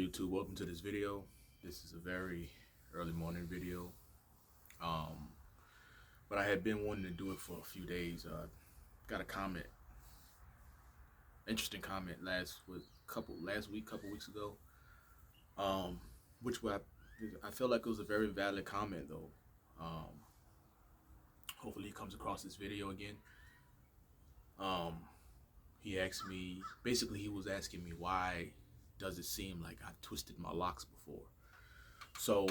YouTube, welcome to this video. This is a very early morning video, but I had been wanting to do it for a few days. Got a comment, interesting comment last week, couple weeks ago, which I feel like it was a very valid comment though. Hopefully he comes across this video again. He asked me, basically he was asking me, why does it seem like I've twisted my locks before? So,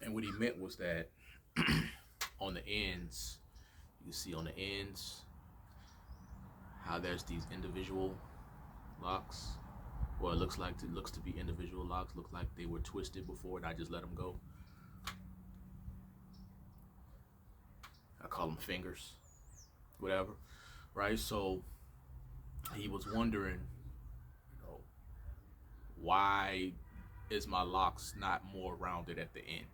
and what he meant was that on the ends, you can see on the ends how there's these individual locks. Well, it looks to be individual locks. Look like they were twisted before and I just let them go. I call them fingers, whatever, right? So he was wondering, why is my locks not more rounded at the end?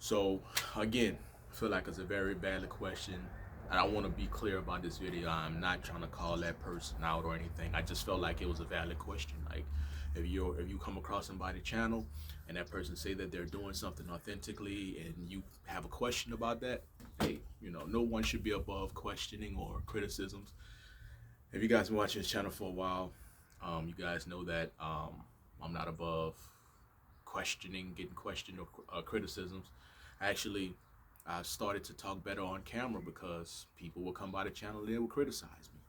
So again, I feel like it's a very valid question, and I want to be clear about this video. I'm not trying to call that person out or anything. I just felt like it was a valid question. Like if you come across somebody's channel and that person say that they're doing something authentically and you have a question about that, hey, no one should be above questioning or criticisms. If you guys been watching this channel for a while, you guys know that I'm not above getting questioned or criticisms. Actually, I started to talk better on camera because people will come by the channel and they will criticize me.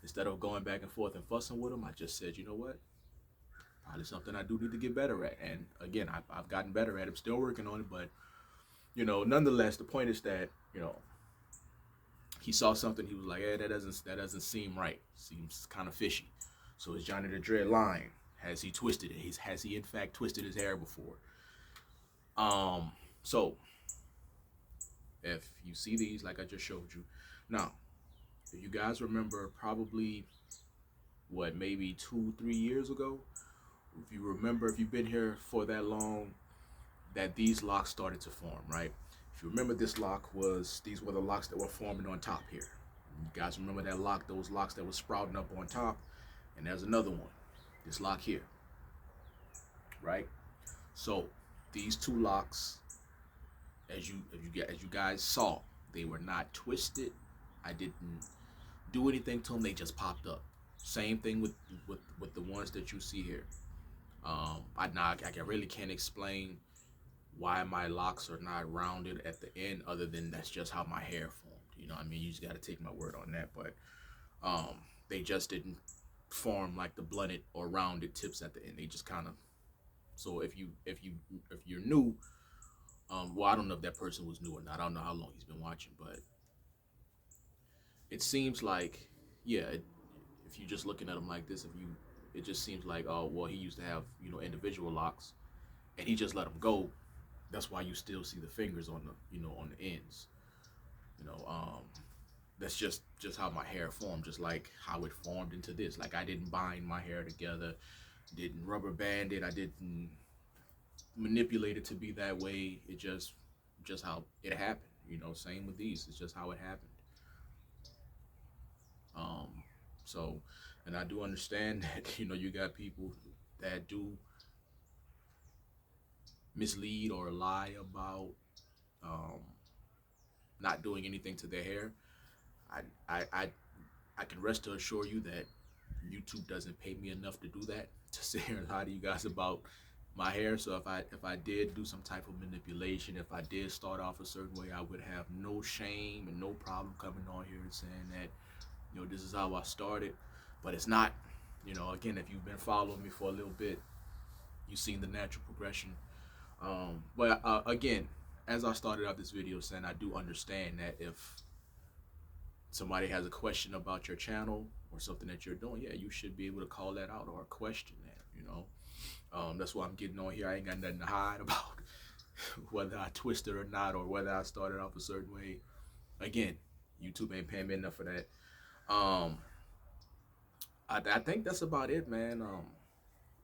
Instead of going back and forth and fussing with them, I just said, you know what? Probably something I do need to get better at. And again, I've gotten better at it. I'm still working on it, but nonetheless, the point is that he saw something. He was like, "Hey, that doesn't seem right. Seems kind of fishy." So is Johnny the Dread lying? Has he twisted it? Has he in fact twisted his hair before? So if you see these, like I just showed you, now, if you guys remember, probably maybe 2-3 years ago, if you've been here for that long, that these locks started to form, right? If you remember, these were the locks that were forming on top here. You guys remember those locks that were sprouting up on top? And there's another one, this lock here, right? So these two locks, as you guys saw, they were not twisted. I didn't do anything to them. They just popped up. Same thing with the ones that you see here. I really can't explain why my locks are not rounded at the end, other than that's just how my hair formed. You just got to take my word on that. But they just didn't form like the blunted or rounded tips at the end. They just kind of. So if you're new, well, I don't know if that person was new or not. I don't know how long he's been watching, but it seems like, yeah, if you're just looking at him like this, it just seems like, oh, well, he used to have individual locks, and he just let them go. That's why you still see the fingers on the ends. That's just how my hair formed, just like how it formed into this. Like I didn't bind my hair together, didn't rubber band it, I didn't manipulate it to be that way. It just how it happened. Same with these. It's just how it happened. So, and I do understand that you got people that do mislead or lie about not doing anything to their hair. I can rest to assure you that YouTube doesn't pay me enough to do that, to sit here and lie to you guys about my hair. So if I did do some type of manipulation, if I did start off a certain way, I would have no shame and no problem coming on here and saying that this is how I started. But it's not. Again, if you've been following me for a little bit, you've seen the natural progression. But again, as I started out this video saying, I do understand that if somebody has a question about your channel or something that you're doing, yeah, you should be able to call that out or question that. That's why I'm getting on here. I ain't got nothing to hide about whether I twisted or not, or whether I started off a certain way. Again, YouTube ain't paying me enough for that. I think that's about it, man.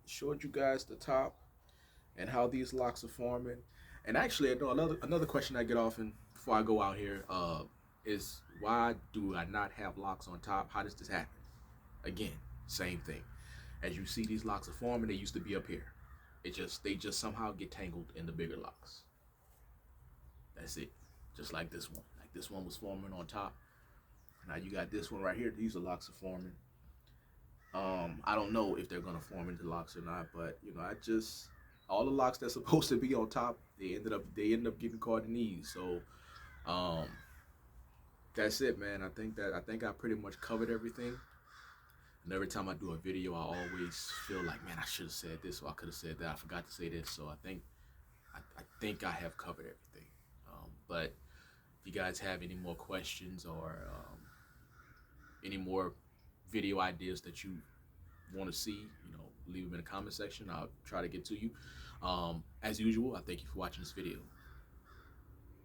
Showed you guys the top and how these locks are forming. And actually, I know another question I get often before I go out here is, why do I not have locks on top? How does this happen? Again, same thing. As you see these locks are forming, they used to be up here. They just somehow get tangled in the bigger locks. That's it. Just like this one. Like this one was forming on top. Now you got this one right here. These are locks are forming. I don't know if they're gonna form into locks or not, but you know, I just all the locks that's supposed to be on top, they end up getting caught in these. So um, that's it, man. I think I pretty much covered everything. And every time I do a video, I always feel like, man, I should have said this or I could have said that. I forgot to say this. So I think I have covered everything. But if you guys have any more questions or any more video ideas that you want to see, you know, leave them in the comment section. I'll try to get to you. As usual, I thank you for watching this video.